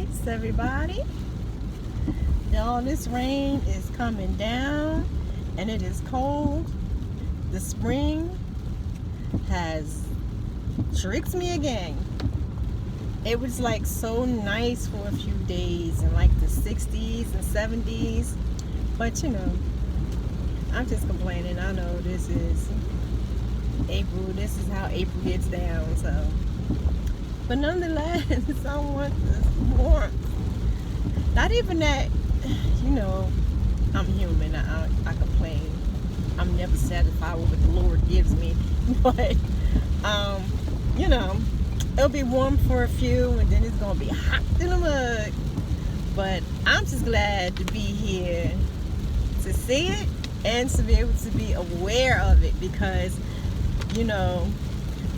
Peace, everybody. Y'all, this rain is coming down and it is cold. The spring has tricked me again. It was like so nice for a few days in like the 60s and 70s. But you know, I'm just complaining. I know this is April. This is how April gets down. So, but nonetheless, I want this warmth. Not even that, you know, I'm human. I complain. I'm never satisfied with what the Lord gives me. But, you know, it'll be warm for a few and then it's going to be hot in the mud. But I'm just glad to be here to see it and to be able to be aware of it, because, you know,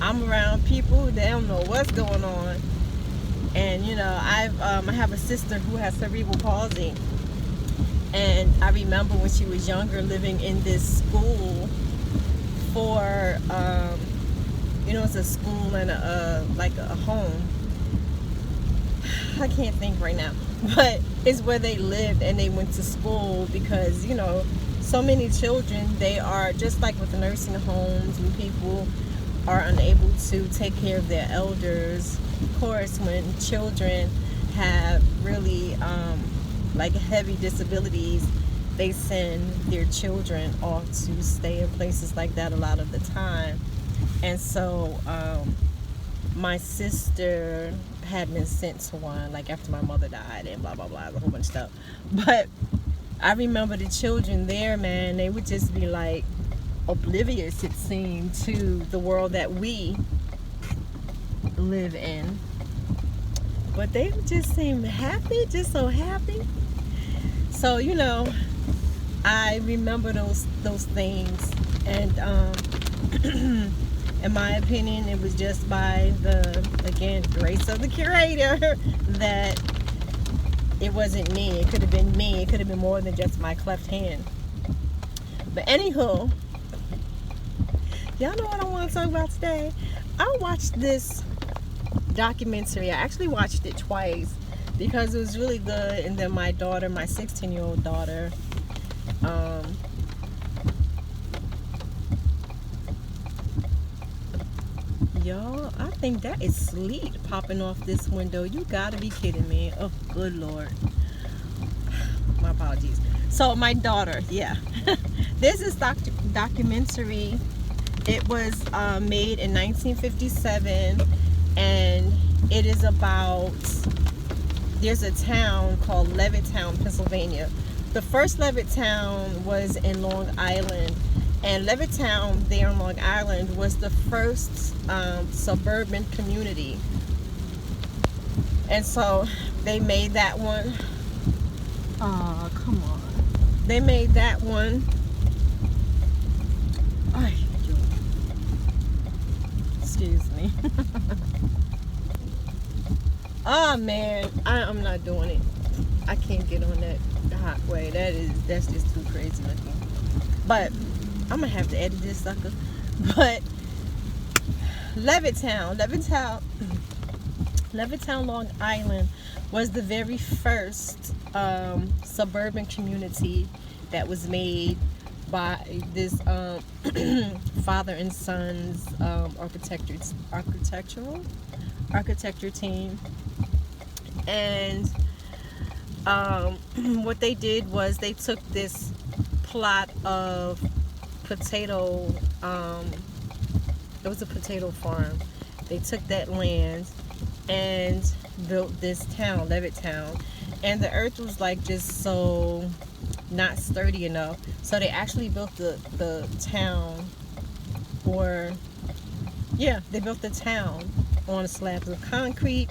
I'm around people that don't know what's going on. And you know, I have a sister who has cerebral palsy, and I remember when she was younger living in this school for you know, it's a school and like a home. I can't think right now, but it's where they lived and they went to school, because you know, so many children, they are just like with the nursing homes, when people are unable to take care of their elders. Of course, when children have really like heavy disabilities, they send their children off to stay in places like that a lot of the time. And so my sister had been sent to one like after my mother died and blah blah blah, a whole bunch of stuff. But I remember the children there, man, they would just be like oblivious, it seemed, to the world that we live in. But they just seem happy, just so happy. So, you know, I remember those things. And in my opinion, it was just by the, again, grace of the Creator that it wasn't me. It could have been me. It could have been more than just my cleft hand. But anywho, y'all know what I want to talk about today? I watched this documentary. I actually watched it twice because it was really good. And then my daughter, my 16-year-old daughter, y'all, I think that is sleet popping off this window. You gotta be kidding me. Oh, good Lord. My apologies. So my daughter, yeah. This is documentary. It was made in 1957, and it is about, there's a town called Levittown, Pennsylvania. The first Levittown was in Long Island, and Levittown there in Long Island was the first suburban community. And so they made that one. Oh, come on. They made that one. Excuse me. Oh man, I'm not doing it. I can't get on that hot way. That's just too crazy looking. But I'm gonna have to edit this sucker. But Levittown, Long Island was the very first suburban community that was made by this father and son's architecture team. And what they did was they took this plot of potato, it was a potato farm. They took that land and built this town, Levittown, and the earth was like just so not sturdy enough, so they actually built the town, or yeah, they built the town on slabs of concrete,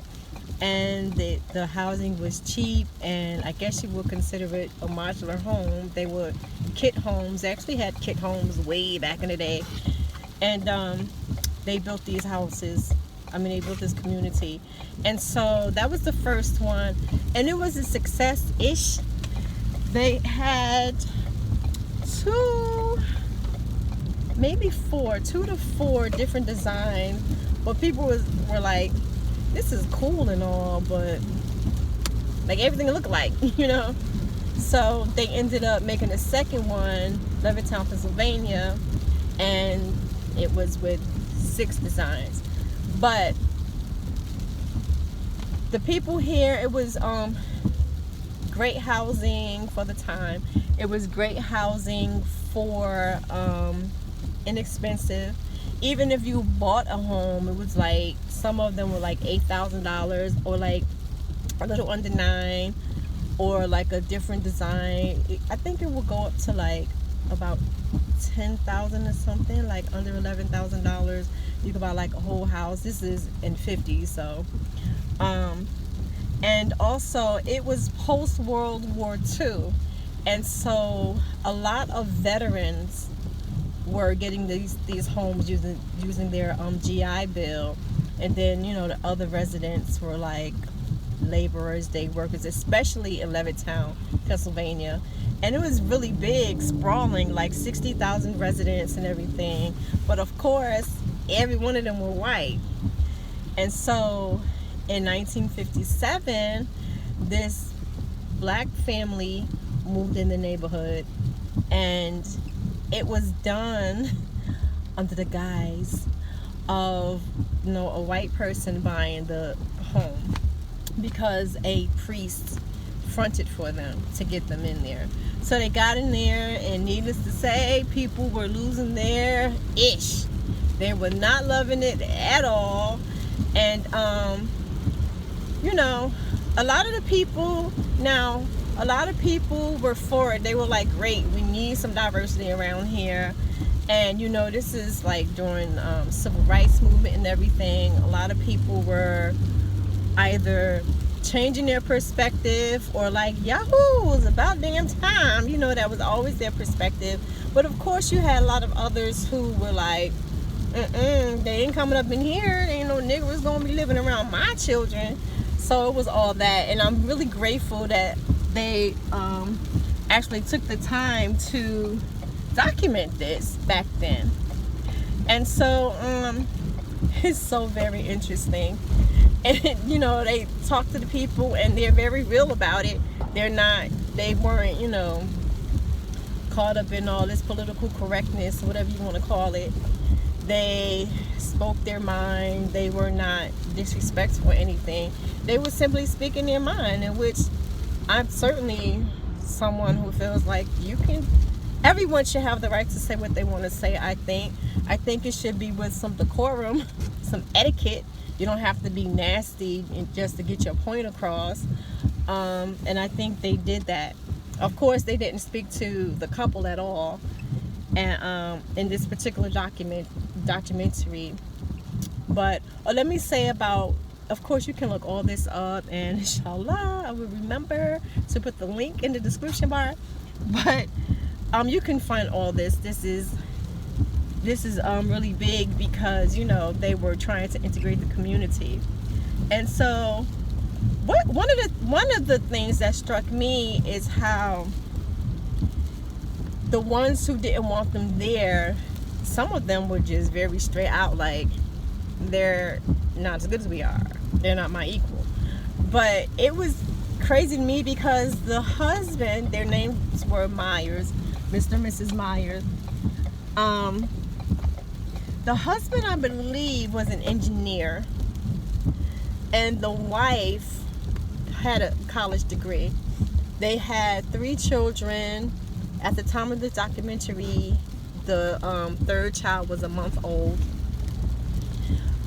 and the housing was cheap, and I guess you would consider it a modular home. They were kit homes. They actually had kit homes way back in the day, and they built these houses. I mean, they built this community, and so that was the first one, and it was a success-ish. They had two to four different designs, but people were like, this is cool and all, but like everything looked like, you know. So they ended up making a second one, Levittown, Pennsylvania, and it was with 6 designs. But the people here, it was great housing for the time. It was great housing for inexpensive. Even if you bought a home, it was like, some of them were like $8,000 or like a little under 9, or like a different design. I think it will go up to like about 10,000 or something, like under $11,000. You can buy like a whole house. This is in 50s, so and also it was post World War II, and so a lot of veterans were getting these homes using their GI Bill, and then, you know, the other residents were like laborers, day workers, especially in Levittown, Pennsylvania. And it was really big, sprawling, like 60,000 residents and everything. But of course, every one of them were white. And so in 1957, this black family moved in the neighborhood, and it was done under the guise of, you know, a white person buying the home, because a priest fronted for them to get them in there. So they got in there, and needless to say, people were losing their ish. They were not loving it at all. And you know, a lot of people were for it. They were like, great, we need some diversity around here. And you know, this is like during civil rights movement and everything. A lot of people were either changing their perspective or like, yahoo, it's about damn time. You know, that was always their perspective. But of course, you had a lot of others who were like, they ain't coming up in here. There ain't no niggers gonna be living around my children. So it was all that. And I'm really grateful that they actually took the time to document this back then. And so it's so very interesting. And you know, they talk to the people and they're very real about it. They weren't, you know, caught up in all this political correctness, whatever you want to call it. They spoke their mind. They were not disrespectful or anything. They were simply speaking their mind, in which I'm certainly someone who feels like everyone should have the right to say what they want to say. I think it should be with some decorum, some etiquette. You don't have to be nasty just to get your point across. And I think they did that. Of course, they didn't speak to the couple at all. And in this particular documentary. But let me say about, of course, you can look all this up, and inshallah, I will remember to put the link in the description bar. But you can find all this. This is really big, because you know, they were trying to integrate the community. And so one of the things that struck me is how the ones who didn't want them there, some of them were just very straight out like, they're not as good as we are, they're not my equal. But it was crazy to me, because the husband, their names were Myers, Mr. and Mrs. Myers. The husband, I believe, was an engineer, and the wife had a college degree. They had 3 children. At the time of the documentary, the 3rd child was a month old.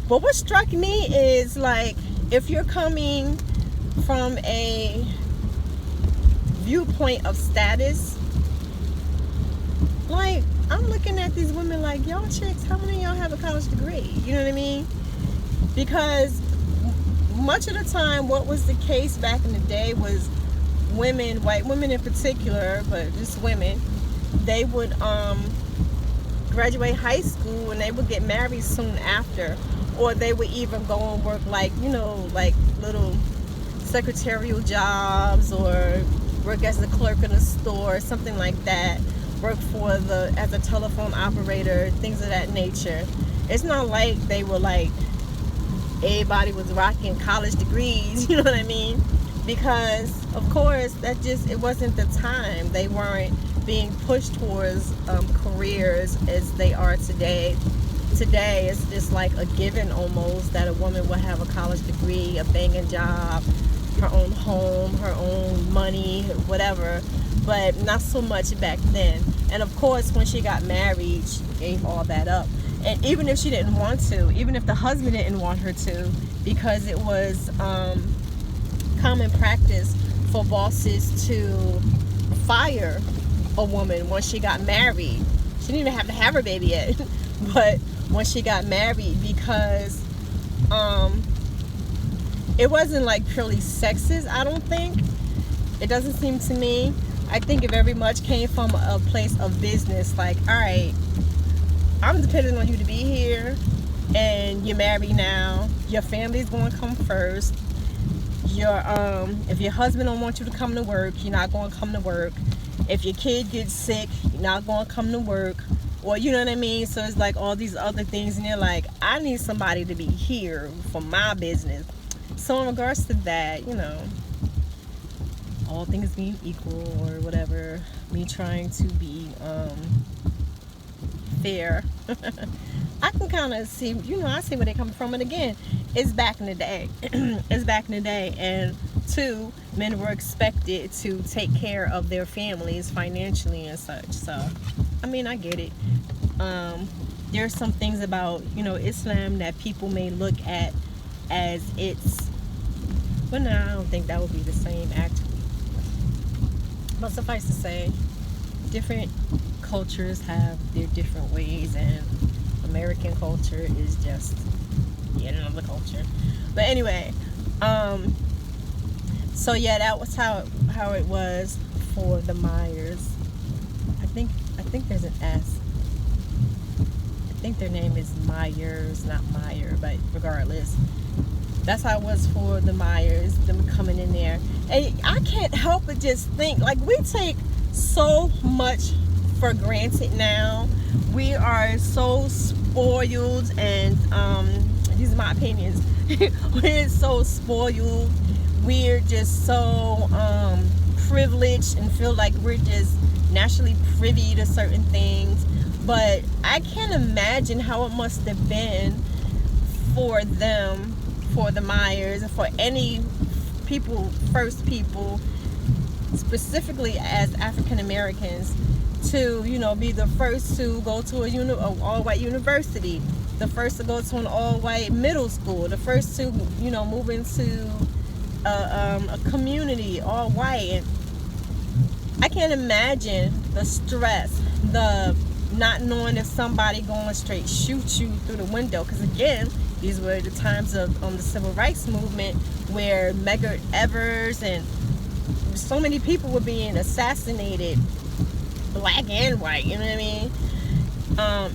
But what struck me is, like, if you're coming from a viewpoint of status, like, I'm looking at these women like, y'all chicks, how many of y'all have a college degree? You know what I mean? Because much of the time, what was the case back in the day was women, white women in particular, but just women, they would graduate high school and they would get married soon after, or they would even go and work, like, you know, like little secretarial jobs, or work as a clerk in a store, something like that, work as a telephone operator, things of that nature. It's not like they were like, everybody was rocking college degrees, you know what I mean? because of course it wasn't the time. They weren't being pushed towards careers as they are today. Today it's just like a given almost that a woman will have a college degree, a banging job, her own home, her own money, whatever, but not so much back then. And of course when she got married, she gave all that up. And even if she didn't want to, even if the husband didn't want her to, because it was common practice for bosses to fire a woman once she got married. She didn't even have to have her baby yet, but when she got married, because it wasn't like purely sexist, I don't think. It doesn't seem to me. I think it very much came from a place of business, like, all right, I'm depending on you to be here, and you're married now. Your family's going to come first. If your husband don't want you to come to work, you're not going to come to work. If your kid gets sick, you're not going to come to work. Or you know what I mean? So it's like all these other things, and you're like, I need somebody to be here for my business. So in regards to that, you know, all things being equal or whatever, me trying to be fair, I can kind of see, you know, I see where they're coming from. And again, it's back in the day. It's back in the day. And two, men were expected to take care of their families financially and such. So, I mean, I get it. There's some things about, you know, Islam that people may look at as it's, well, no, I don't think that would be the same actually. But suffice to say, different cultures have their different ways, and American culture is just yet another culture. But anyway, so yeah, that was how it was for the Myers. I think there's an S. I think their name is Myers, not Meyer, but regardless, that's how it was for the Myers, them coming in there. And I can't help but just think, like, we take so much for granted now. We are so spoiled, and these are my opinions. We're so spoiled. We're just so privileged and feel like we're just naturally privy to certain things. But I can't imagine how it must have been for them, for the Myers, and for any people, first people, specifically as African Americans, to, you know, be the first to go to a all-white university, the first to go to an all-white middle school, the first to, you know, move into a community all white. And I can't imagine the stress, the not knowing if somebody going straight shoot you through the window, because again, these were the times of the civil rights movement, where Medgar Evers and so many people were being assassinated, black and white, you know what I mean?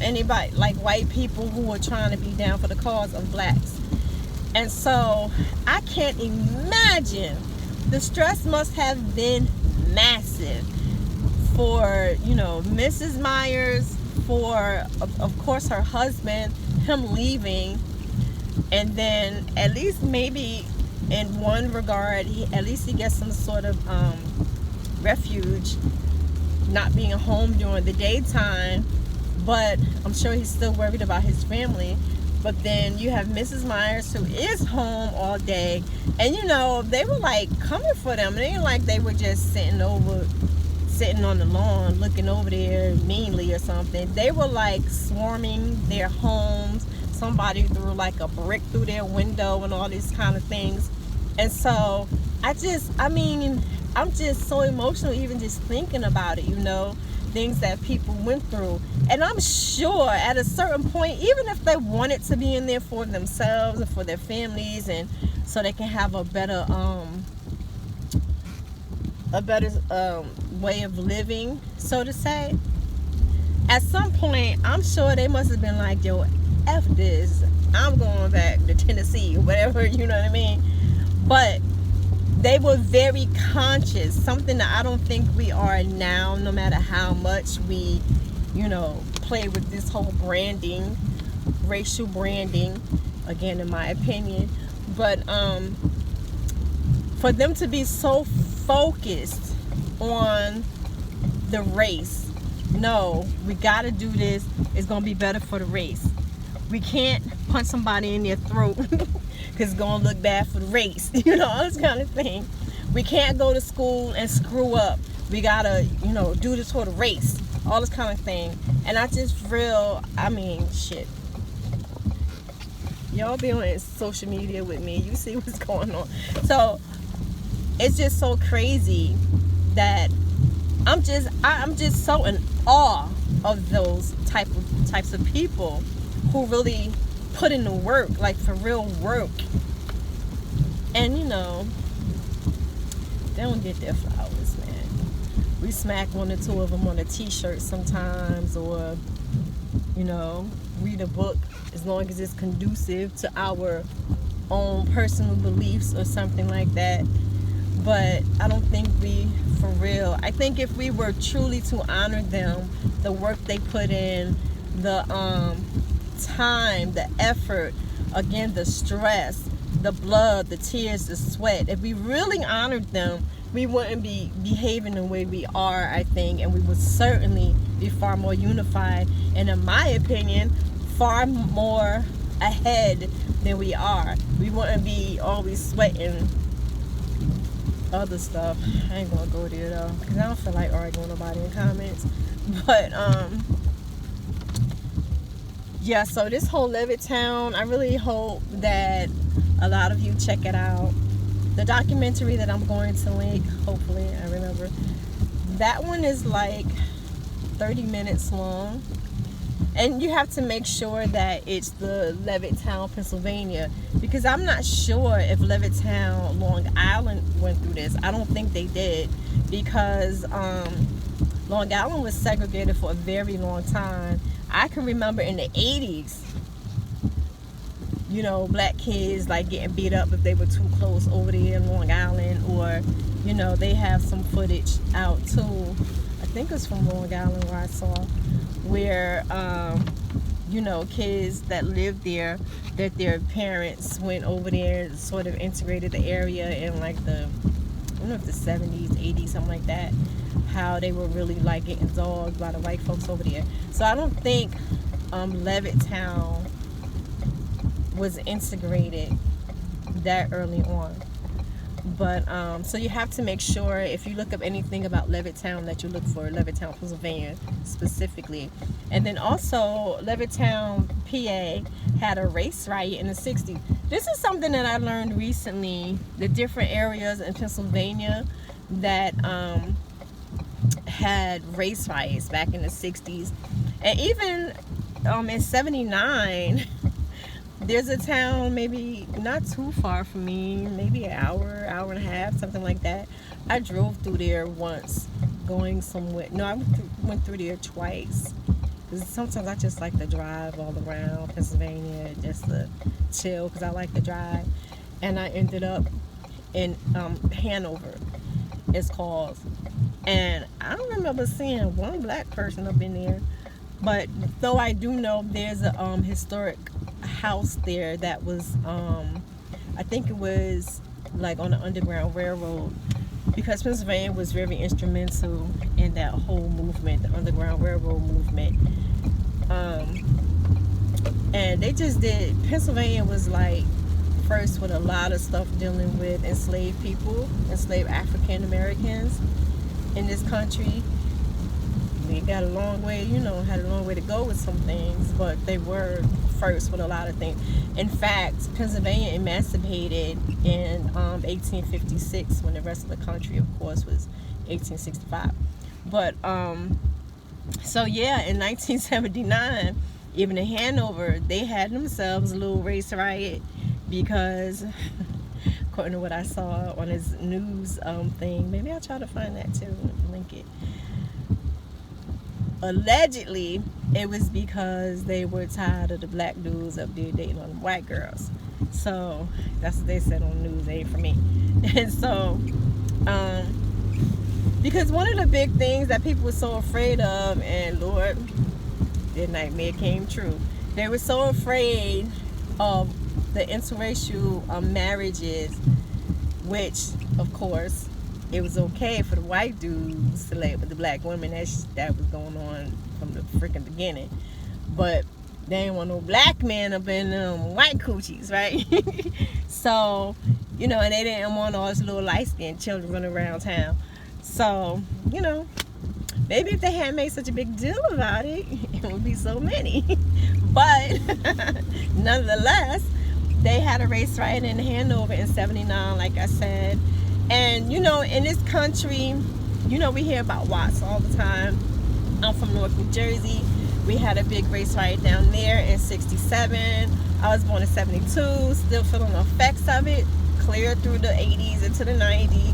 Anybody, like white people who were trying to be down for the cause of blacks. And so I can't imagine, the stress must have been massive for, you know, Mrs. Myers, for of course her husband, him leaving, and then at least maybe in one regard, at least he gets some sort of refuge, not being home during the daytime, but I'm sure he's still worried about his family. But then you have Mrs. Myers, who is home all day, and you know, they were like coming for them. It ain't like they were just sitting on the lawn looking over there meanly or something. They were like swarming their homes. Somebody threw like a brick through their window and all these kind of things. And so I'm just so emotional even just thinking about it, you know, things that people went through. And I'm sure at a certain point, even if they wanted to be in there for themselves and for their families, and so they can have a better way of living, so to say, at some point I'm sure they must have been like, yo, F this, I'm going back to Tennessee or whatever, you know what I mean? But they were very conscious, something that I don't think we are now, no matter how much we, you know, play with this whole branding, racial branding, again, in my opinion. But for them to be so focused on the race. No, we got to do this. It's going to be better for the race. We can't punch somebody in their throat because it's going to look bad for the race. You know, this kind of thing. We can't go to school and screw up. We got to, you know, do this for the race. All this kind of thing. And I just shit. Y'all be on social media with me. You see what's going on. So, it's just so crazy that I'm just so in awe of those types of people who really put in the work, like for real work. And you know, they don't get their flowers, man. We smack one or two of them on a t-shirt sometimes, or you know, read a book as long as it's conducive to our own personal beliefs or something like that. But I don't think for real. I think if we were truly to honor them, the work they put in, the time, the effort, again, the stress, the blood, the tears, the sweat, if we really honored them, we wouldn't be behaving the way we are, I think, and we would certainly be far more unified, and in my opinion, far more ahead than we are. We wouldn't be always sweating other stuff. I ain't gonna go there though, because I don't feel like arguing with nobody in comments. But yeah, so this whole Levittown, I really hope that a lot of you check it out. The documentary that I'm going to link, hopefully I remember, that one is like 30 minutes long. And you have to make sure that it's the Levittown, Pennsylvania, because I'm not sure if Levittown, Long Island went through this. I don't think they did, because Long Island was segregated for a very long time. I can remember in the 80s, you know, black kids like getting beat up if they were too close over there in Long Island, or, you know, they have some footage out too. I think it's from Long Island where I saw, where you know, kids that lived there, that their parents went over there and sort of integrated the area in like the, I don't know if the 70s, 80s, something like that, how they were really like getting dogged by the white folks over there. So I don't think Levittown was integrated that early on. But so you have to make sure, if you look up anything about Levittown, that you look for Levittown, Pennsylvania specifically. And then also Levittown, PA had a race riot in the 60s. This is something that I learned recently, the different areas in Pennsylvania that had race riots back in the 60s. And even in 79, there's a town maybe not too far from me, maybe an hour, hour and a half, something like that. I drove through there once, going somewhere. No, I went through there twice. Because sometimes I just like to drive all around Pennsylvania just to chill, because I like to drive. And I ended up in Hanover, it's called. And I don't remember seeing one black person up in there. But though I do know there's a historic house there that was, I think it was like on the Underground Railroad, because Pennsylvania was very instrumental in that whole movement, the Underground Railroad movement. And they just did, Pennsylvania was like first with a lot of stuff dealing with enslaved people, enslaved African Americans in this country. They got a long way, you know, had a long way to go with some things, but they were first with a lot of things. In fact, Pennsylvania emancipated in 1856, when the rest of the country, of course, was 1865. But so yeah, in 1979, even in Hanover, they had themselves a little race riot, because according to what I saw on his news thing, maybe I'll try to find that too, link it. Allegedly, it was because they were tired of the black dudes up there dating on the white girls. So that's what they said on the news. It ain't for me. And so, because one of the big things that people were so afraid of, and Lord, their nightmare came true. They were so afraid of the interracial marriages, which of course, it was okay for the white dudes to lay with the black women. That was going on from the freaking beginning. But they ain't want no black men up in them white coochies, right? So, you know, and they didn't want all those little light-skinned children running around town. So, you know, maybe if they hadn't made such a big deal about it, it would be so many. But nonetheless, they had a race riot in Hanover in '79, like I said. And, you know, in this country, you know, we hear about Watts all the time. I'm from North New Jersey. We had a big race riot down there in '67. I was born in '72, still feeling the effects of it, clear through the '80s into the '90s.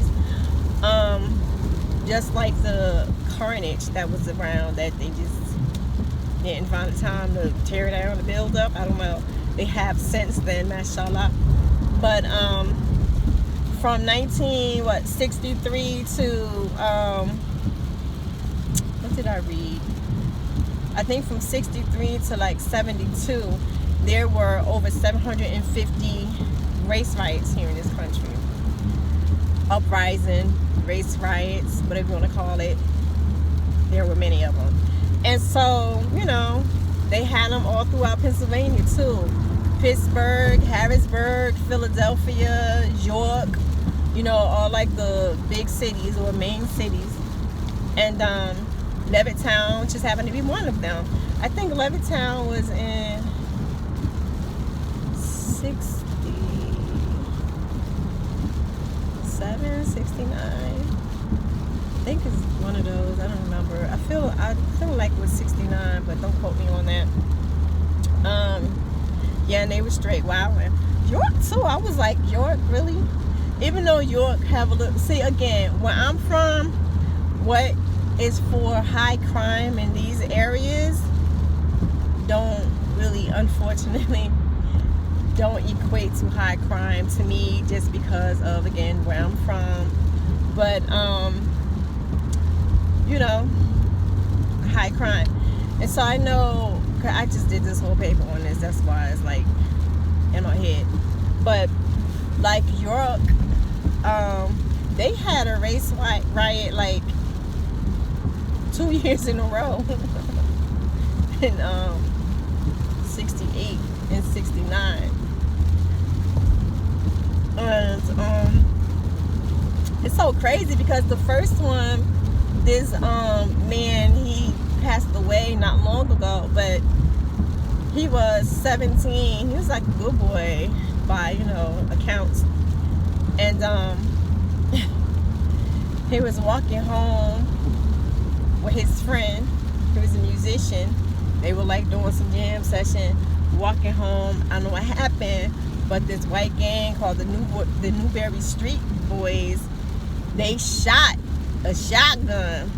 Just like the carnage that was around, that they just didn't find the time to tear down and build up. I don't know. They have since then, mashallah. But from 1963 to what did I read? I think from 63 to like 72, there were over 750 race riots here in this country. Uprising, race riots, whatever you want to call it. There were many of them. And so, you know, they had them all throughout Pennsylvania too. Pittsburgh, Harrisburg, Philadelphia, York, you know, all like the big cities or main cities. And Levittown just happened to be one of them. I think Levittown was in 67, 69. I think it's one of those. I don't remember. I feel like it was 69, but don't quote me on that. Yeah, and they were straight wilding. York too. I was like, York, really? Even though York have a little. See, again, where I'm from, what is for high crime in these areas don't really, unfortunately, don't equate to high crime to me, just because of, again, where I'm from. But you know, high crime. And so I know, cause I just did this whole paper on this, that's why it's like in my head. But like York, they had a race riot like 2 years in a row. In 68 and 69. And it's so crazy because the first one, this man, he passed away not long ago, but he was 17. He was like a good boy by, you know, accounts. And he was walking home with his friend, who was a musician. They were like doing some jam session, walking home. I don't know what happened, but this white gang called the Newberry Street Boys, they shot a shotgun.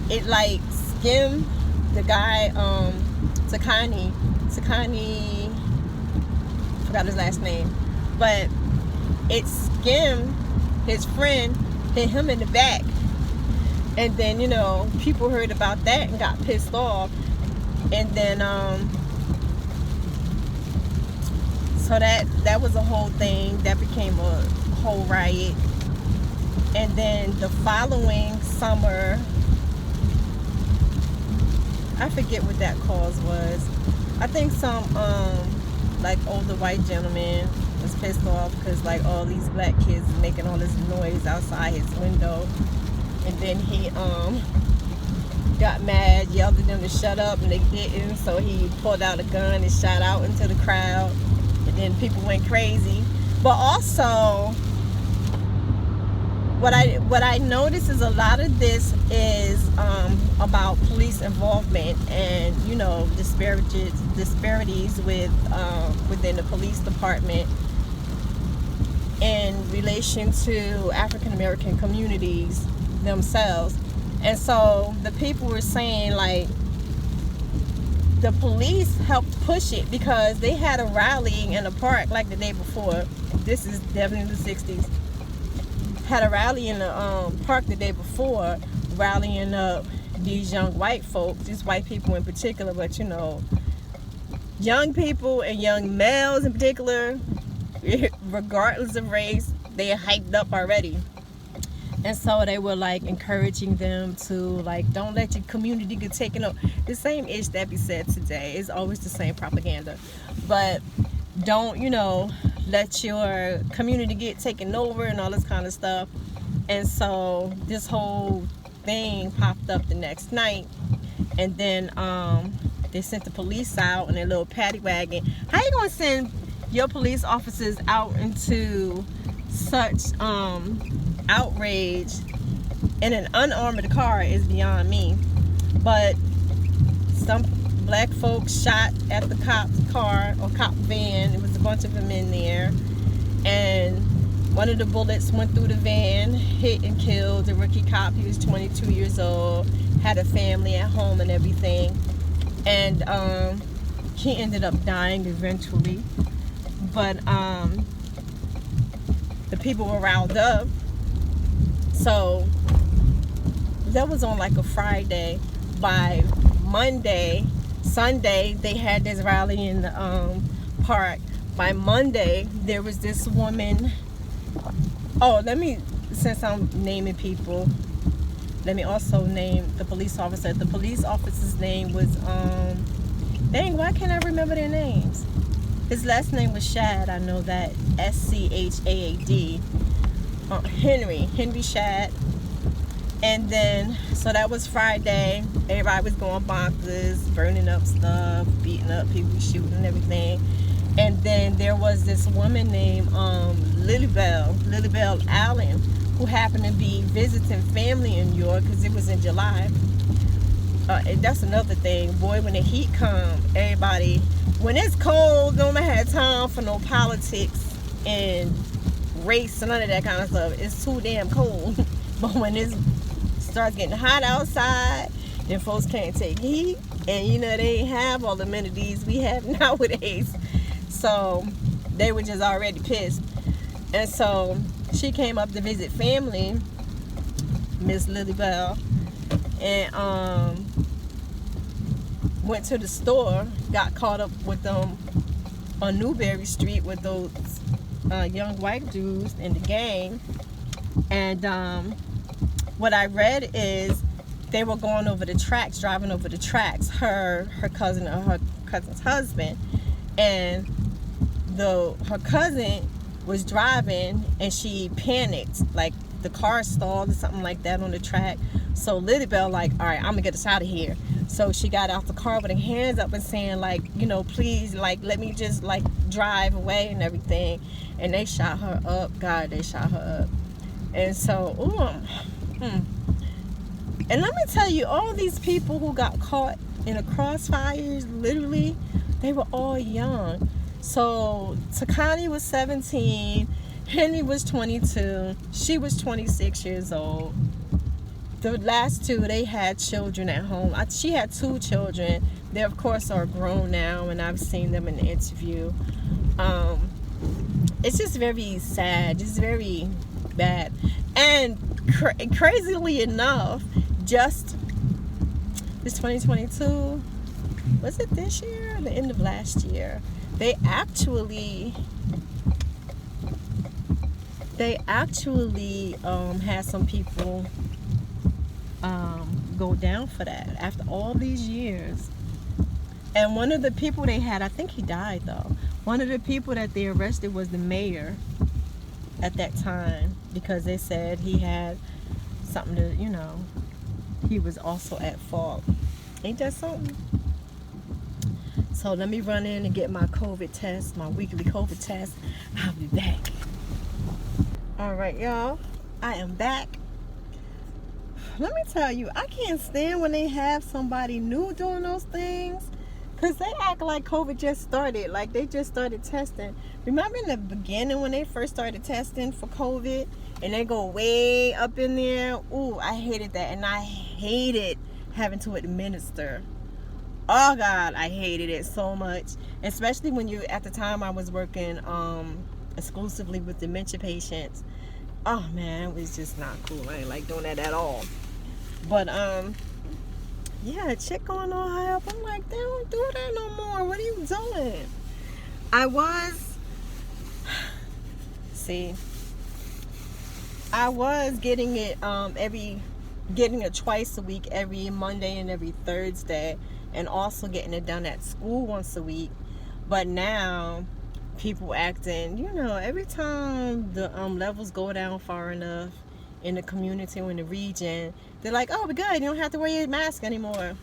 It like skimmed the guy, Takani, forgot his last name, but it skimmed his friend, hit him in the back. And then, you know, people heard about that and got pissed off. And then, so that was a whole thing. That became a whole riot. And then the following summer, I forget what that cause was. I think some, like, older white gentleman was pissed off because, like, all these black kids making all this noise outside his window. And then he got mad, yelled at them to shut up, and they didn't. So he pulled out a gun and shot out into the crowd. And then people went crazy. But also, what I noticed is a lot of this is about police involvement and, you know, disparities with within the police department in relation to African American communities themselves. And so the people were saying, like, the police helped push it because they had a rally in a park like the day before. This is definitely the 60s. Had a rally in the park the day before, rallying up these young white folks, these white people in particular, but, you know, young people and young males in particular, regardless of race, they are hyped up already. And so they were like encouraging them to like, don't let your community get taken up. The same ish that be said today. It's always the same propaganda. But don't, let your community get taken over and all this kind of stuff. And so this whole thing popped up the next night. And then they sent the police out in their little paddy wagon. How you gonna send your police officers out into such outrage in an unarmored car is beyond me. But some black folks shot at the cop's car or cop van. It was a bunch of them in there, and one of the bullets went through the van, hit and killed the rookie cop. He was 22 years old, had a family at home and everything, and he ended up dying eventually. But the people were riled up. So that was on like a Friday. By Sunday, they had this rally in the park. By Monday, there was this woman. Oh, since I'm naming people, let me also name the police officer. The police officer's name was, dang, why can't I remember their names? His last name was Shad, I know that, Schaad. Henry Shad. And then, so that was Friday. Everybody was going bonkers, burning up stuff, beating up people, shooting and everything. And then there was this woman named Lilybell Allen, who happened to be visiting family in New York because it was in July. And that's another thing, boy, when the heat come, everybody, when it's cold, don't have time for no politics and race and none of that kind of stuff. It's too damn cold. But when it starts getting hot outside, then folks can't take heat, and they ain't have all the amenities we have nowadays. So they were just already pissed. And so she came up to visit family, Miss Lilybell, and went to the store, got caught up with them on Newberry Street with those young white dudes in the gang. And what I read is they were going over the tracks, driving over the tracks, her cousin or her cousin's husband, and her cousin was driving and she panicked, like the car stalled or something like that on the track. So Lilybell like, all right, I'm gonna get us out of here. So she got out the car with her hands up and saying like, please, like, let me just like drive away and everything. And they shot her up. God, they shot her up. And so, and let me tell you, all these people who got caught in the crossfires, literally, they were all young. So Takani was 17, Henry was 22, she was 26 years old. The last two, they had children at home. She had 2 children. They, of course, are grown now, and I've seen them in the interview. It's just very sad. Just very bad. And crazily enough, just this 2022, was it this year or the end of last year? They actually had some people go down for that after all these years. And one of the people they had, I think he died though, one of the people that they arrested was the mayor at that time, because they said he had something to, he was also at fault. Ain't that something? So let me run in and get my COVID test, my weekly COVID test. I'll be back. All right, y'all, I am back. Let me tell you, I can't stand when they have somebody new doing those things, because they act like COVID just started, like they just started testing. Remember in the beginning when they first started testing for COVID and they go way up in there? Ooh, I hated that. And I hated having to administer. Oh God, I hated it so much. Especially when at the time I was working exclusively with dementia patients. Oh man, it was just not cool. I ain't like doing that at all. But yeah, a chick going all high up. I'm like, they don't do that no more. What are you doing? I was getting it getting it twice a week, every Monday and every Thursday, and also getting it done at school once a week. But now people acting, every time the levels go down far enough in the community or in the region, they're like, oh, we're good, you don't have to wear your mask anymore.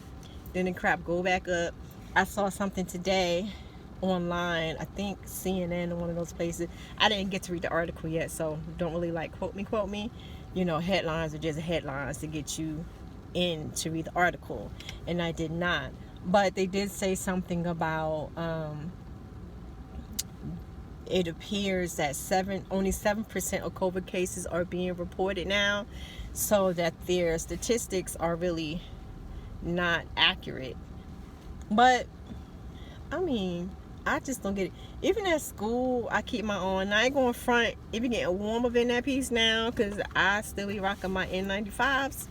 Then the crap go back up. I saw something today online, I think CNN or one of those places. I didn't get to read the article yet, so don't really quote me. Headlines are just headlines to get you in to read the article, and I did not. But they did say something about it appears that only 7% of COVID cases are being reported now, so that their statistics are really not accurate. But I mean, I just don't get it. Even at school, I keep my on. I ain't going front. It be getting warm up in that piece now, because I still be rocking my N95s.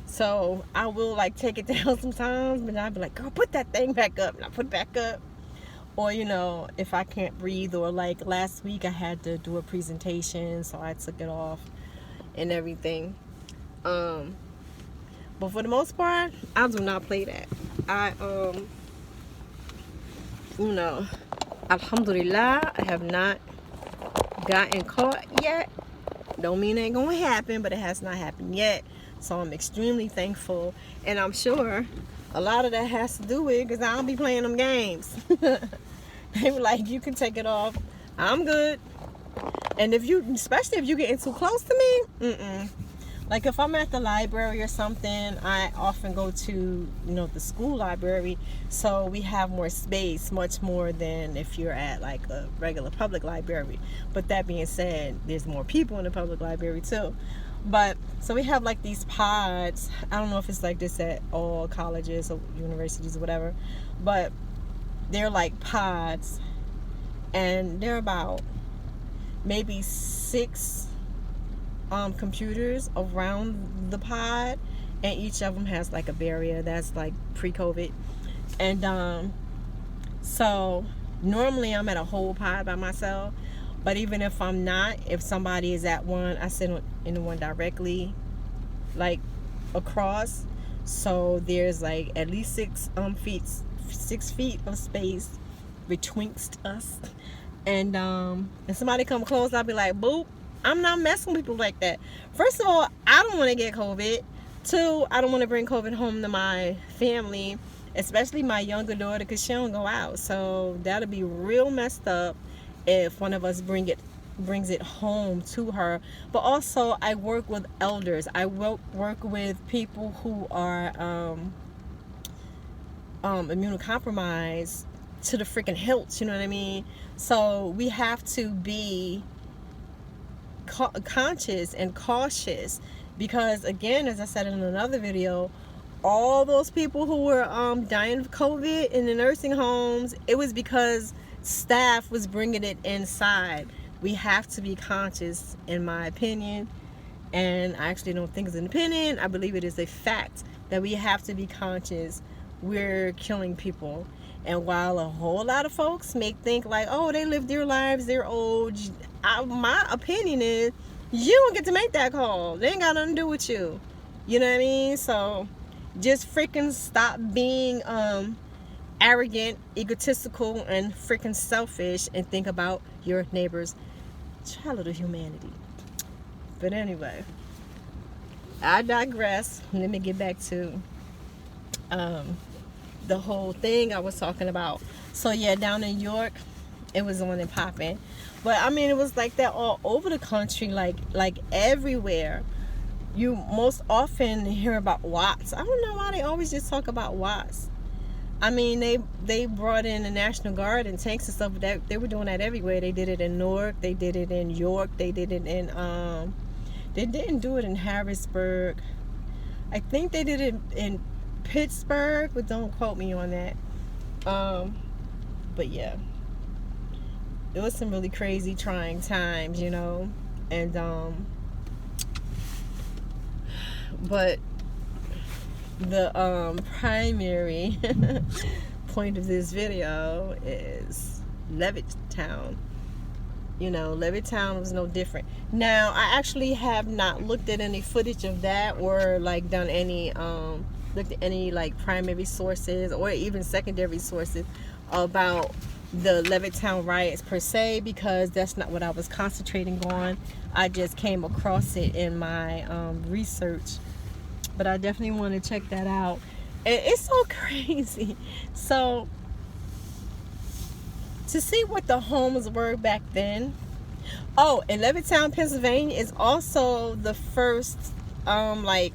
So I will take it down sometimes, but I'll be like, girl, put that thing back up. And I put it back up. Or, if I can't breathe, or last week I had to do a presentation, so I took it off and everything. But for the most part, I do not play that. Alhamdulillah, I have not gotten caught yet. Don't mean it ain't gonna happen, but it has not happened yet. So I'm extremely thankful, and I'm sure a lot of that has to do with because I don't be playing them games. They were like, you can take it off. I'm good. And especially if you getting too close to me, Like if I'm at the library or something, I often go to, the school library. So we have more space, much more than if you're at a regular public library. But that being said, there's more people in the public library too. But so we have these pods. I don't know if it's like this at all colleges or universities or whatever, but they're pods, and they're about maybe 6 computers around the pod, and each of them has a barrier that's pre-COVID. And so normally I'm at a whole pod by myself, but even if I'm not, if somebody is at one, I sit in the one directly across, so there's at least 6 feet of space betwixt us. And if somebody come close, I'll be like, boop. I'm not messing with people like that. First of all, I don't want to get COVID. 2, I don't want to bring COVID home to my family, especially my younger daughter, because she don't go out. So that'll be real messed up if one of us brings it home to her. But also, I work with elders. I work with people who are immunocompromised to the freaking hilt. You know what I mean? So we have to be conscious and cautious, because again, as I said in another video, all those people who were dying of COVID in the nursing homes, it was because staff was bringing it inside. We have to be conscious, in my opinion, and I actually don't think it's an opinion. I believe it is a fact that we have to be conscious. We're killing people. And while a whole lot of folks may think oh, they live their lives, they're old, my opinion is you don't get to make that call. They ain't got nothing to do with you. You know what I mean? So just freaking stop being arrogant, egotistical, and freaking selfish, and think about your neighbors. Try a little humanity. But anyway, I digress. Let me get back to the whole thing I was talking about. So yeah, down in York, it was on and popping. But I mean, it was like that all over the country, like everywhere. You most often hear about Watts. I don't know why they always just talk about Watts. I mean, they brought in the National Guard and tanks and stuff. That they were doing that everywhere. They did it in Newark. They did it in York. They did it in they didn't do it in Harrisburg. I think they did it in Pittsburgh, but don't quote me on that. But yeah, it was some really crazy, trying times, and but the primary point of this video is Levittown. You know, Levittown was no different. Now, I actually have not looked at any footage of that, or like done any looked at any like primary sources or even secondary sources about the Levittown riots per se, because that's not what I was concentrating on. I just came across it in my research, but I definitely want to check that out. And it's so crazy. So to see what the homes were back then. Oh, and Levittown, Pennsylvania is also the first, not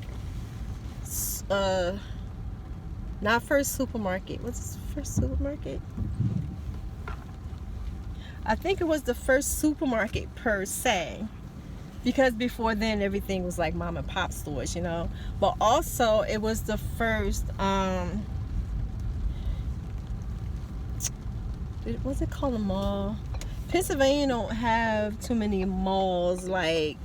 first supermarket. What's the first supermarket? I think it was the first supermarket per se, because before then everything was like mom and pop stores, you know. But also it was the first, what's it called, a mall? Pennsylvania don't have too many malls like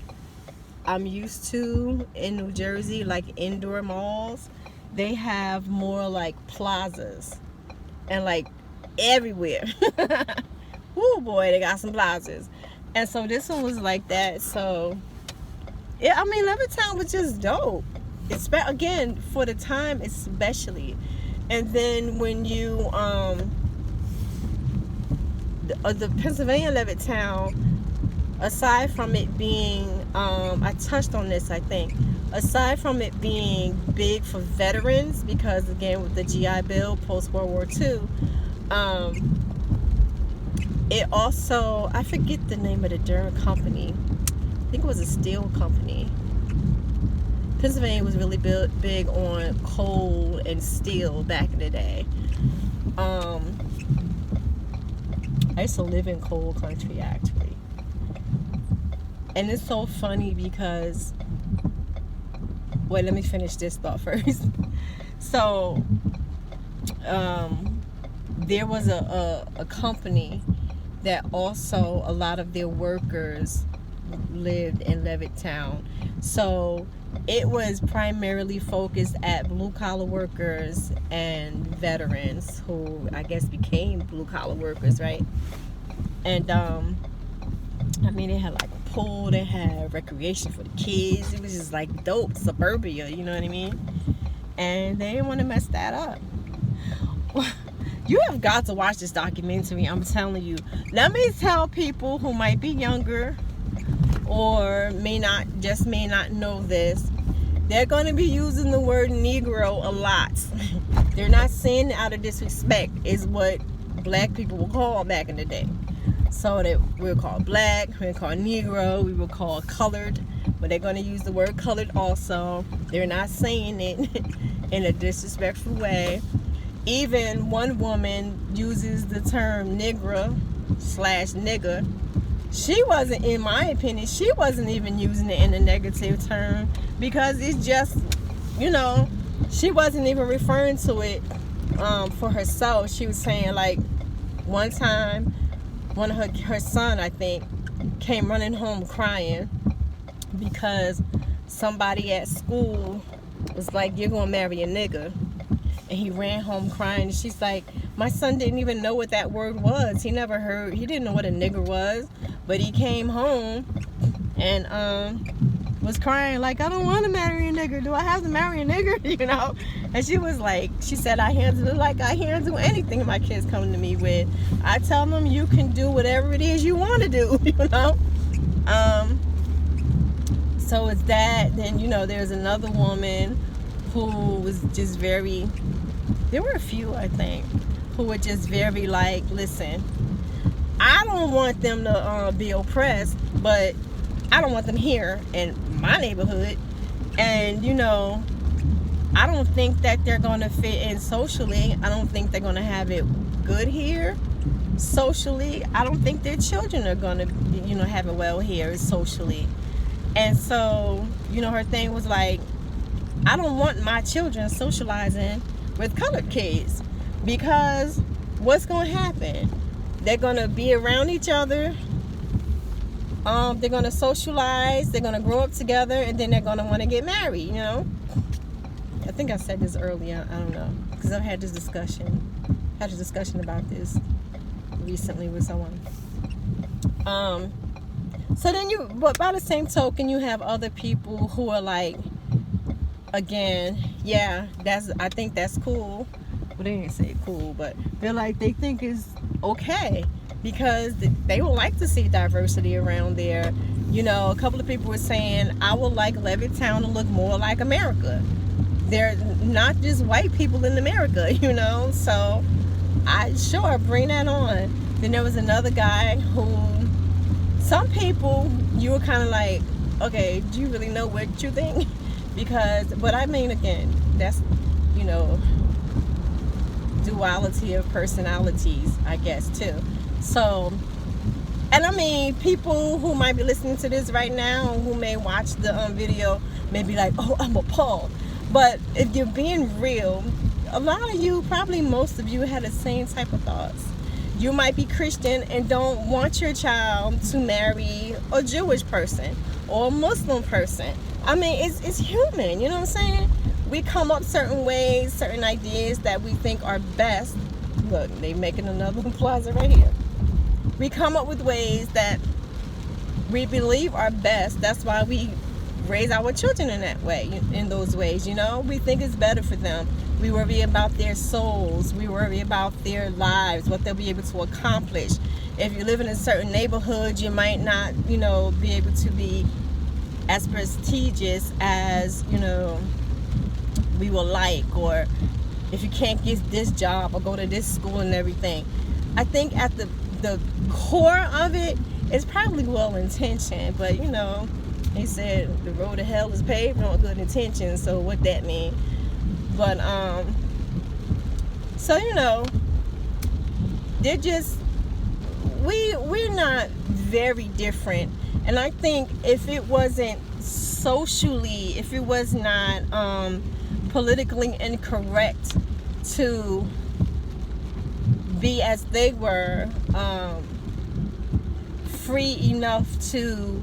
I'm used to in New Jersey, like indoor malls. They have more like plazas and like everywhere. Oh boy, they got some plazas. And so this one was like that. So yeah, I mean, Levittown was just dope. It's again for the time, especially. And then when you the Pennsylvania Levittown, aside from it being, I touched on this, I think, aside from it being big for veterans, because again with the GI Bill post World War II, it also, I forget the name of the Durham company. I think it was a steel company. Pennsylvania was really big on coal and steel back in the day. I used to live in coal country, actually. And it's so funny because, wait, let me finish this thought first. So, there was a company that also, a lot of their workers lived in Levittown. So it was primarily focused at blue collar workers and veterans who I guess became blue collar workers, right? And I mean, they had like a pool, they had recreation for the kids. It was just like dope suburbia, you know what I mean? And they didn't want to mess that up. You have got to watch this documentary, I'm telling you. Let me tell people who might be younger or may not know this. They're going to be using the word Negro a lot. They're not saying it out of disrespect. Is what black people were called back in the day. So that we were called black, we were called Negro, we were called colored. But they're going to use the word colored also. They're not saying it in a disrespectful way. Even one woman uses the term Negro/nigger. She wasn't, in my opinion, she wasn't even using it in a negative term, because it's just, you know, she wasn't even referring to it for herself. She was saying, like, one time, one of her son, I think, came running home crying because somebody at school was like, "You're gonna marry a nigger." And he ran home crying. And she's like, my son didn't even know what that word was. He didn't know what a nigger was. But he came home and was crying like, "I don't want to marry a nigger. Do I have to marry a nigger?" You know? And she was like, she said, "I handle it like I handle anything my kids come to me with. I tell them you can do whatever it is you want to do," you know? So it's that. Then, you know, there's another woman who was just very, there were a few, I think, who were just very like, listen, I don't want them to be oppressed, but I don't want them here in my neighborhood. And, you know, I don't think that they're going to fit in socially. I don't think they're going to have it good here socially. I don't think their children are going to, you know, have it well here socially. And so, you know, her thing was like, I don't want my children socializing with colored kids, because what's going to happen? They're going to be around each other. They're going to socialize. They're going to grow up together, and then they're going to want to get married, you know? I think I said this earlier. I don't know, because I've had this discussion. Had a discussion about this recently with someone. So then but by the same token, you have other people who are like, again, yeah, I think that's cool. Well, they didn't say cool, but they're like, they think it's okay because they would like to see diversity around there. You know, a couple of people were saying, I would like Levittown to look more like America. They're not just white people in America, you know, so I sure bring that on. Then there was another guy who, some people, you were kind of like, okay, do you really know what you think? But I mean, again, that's, you know, duality of personalities, I guess, too. So, and I mean, people who might be listening to this right now, who may watch the video, may be like, oh, I'm appalled. But if you're being real, a lot of you, probably most of you, had the same type of thoughts. You might be Christian and don't want your child to marry a Jewish person or a Muslim person. I mean, it's human, you know what I'm saying? We come up certain ways, certain ideas that we think are best. Look, they making another plaza right here. We come up with ways that we believe are best. That's why we raise our children in that way, in those ways, you know? We think it's better for them. We worry about their souls. We worry about their lives, what they'll be able to accomplish. If you live in a certain neighborhood, you might not, you know, be able to be as prestigious as, you know, we would like, or if you can't get this job or go to this school and everything. I think at the core of it is probably well-intentioned, but, you know, he said the road to hell is paved on good intentions, so what that mean? But so, you know, they're just, we're not very different. And I think if it wasn't socially, if it was not politically incorrect to be as they were, free enough to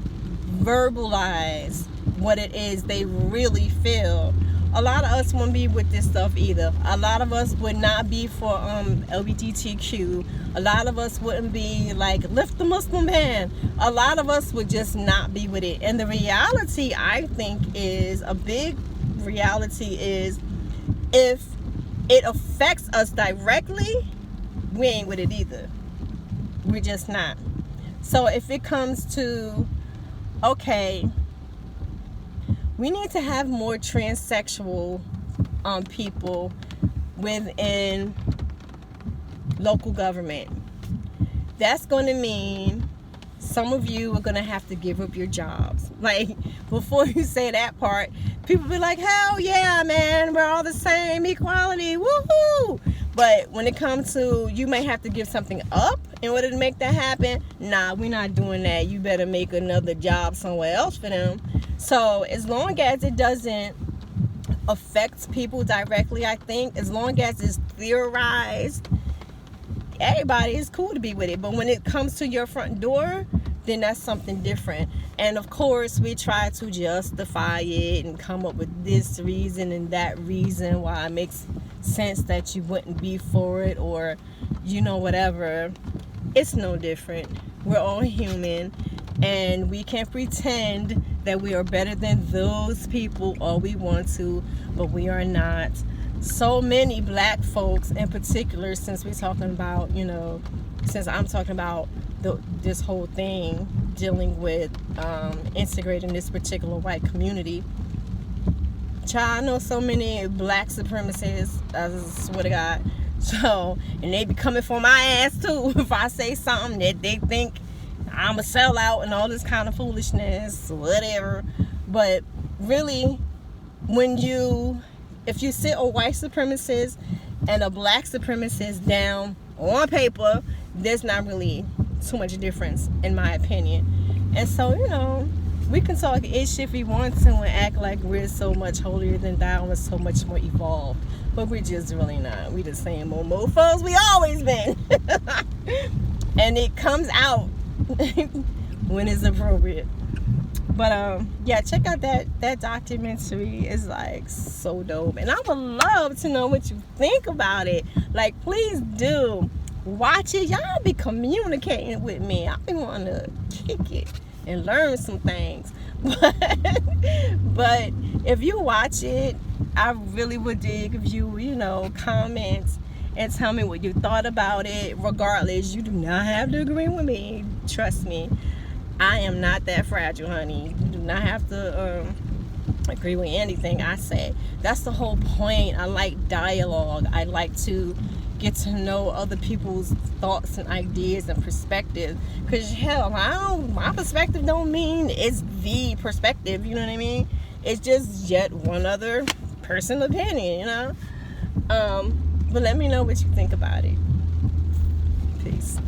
verbalize what it is they really feel, a lot of us wouldn't be with this stuff either. A lot of us would not be for LGBTQ. A lot of us wouldn't be like, lift the Muslim ban. A lot of us would just not be with it. And the reality, I think, is, a big reality is, if it affects us directly, we ain't with it either. We're just not. So if it comes to, okay, we need to have more transsexual people within local government. That's going to mean some of you are going to have to give up your jobs. Like, before you say that part, people be like, hell yeah, man, we're all the same, equality, woohoo! But when it comes to, you may have to give something up in order to make that happen, nah, we're not doing that. You better make another job somewhere else for them. So as long as it doesn't affect people directly, I think, as long as it's theorized, everybody is cool to be with it. But when it comes to your front door, then that's something different. And of course, we try to justify it and come up with this reason and that reason why it makes sense that you wouldn't be for it, or, you know, whatever. It's no different. We're all human, and we can pretend that we are better than those people all we want to, but we are not. So many black folks in particular, since we're talking about, you know, since I'm talking about this whole thing dealing with integrating this particular white community, child, I know so many black supremacists, I swear to God. So, and they be coming for my ass too if I say something that they think I'm a sellout and all this kind of foolishness, whatever. But really, if you sit a white supremacist and a black supremacist down on paper, there's not really too much difference, in my opinion. And so, you know, we can talk ish if we want to and act like we're so much holier than thou and we're so much more evolved. But we're just really not. We the same old mofos we always been. And it comes out when it's appropriate. But yeah, check out that documentary. It's like so dope. And I would love to know what you think about it. Like, please do watch it. Y'all be communicating with me. I be wanting to kick it and learn some things. But if you watch it, I really would dig if you know, comment and tell me what you thought about it. Regardless, you do not have to agree with me. Trust me, I am not that fragile, honey. You do not have to agree with anything I say. That's the whole point. I like dialogue. I like to get to know other people's thoughts and ideas and perspectives. Because hell, my perspective don't mean it's the perspective. You know what I mean? It's just yet one other person's opinion. You know. But let me know what you think about it. Peace.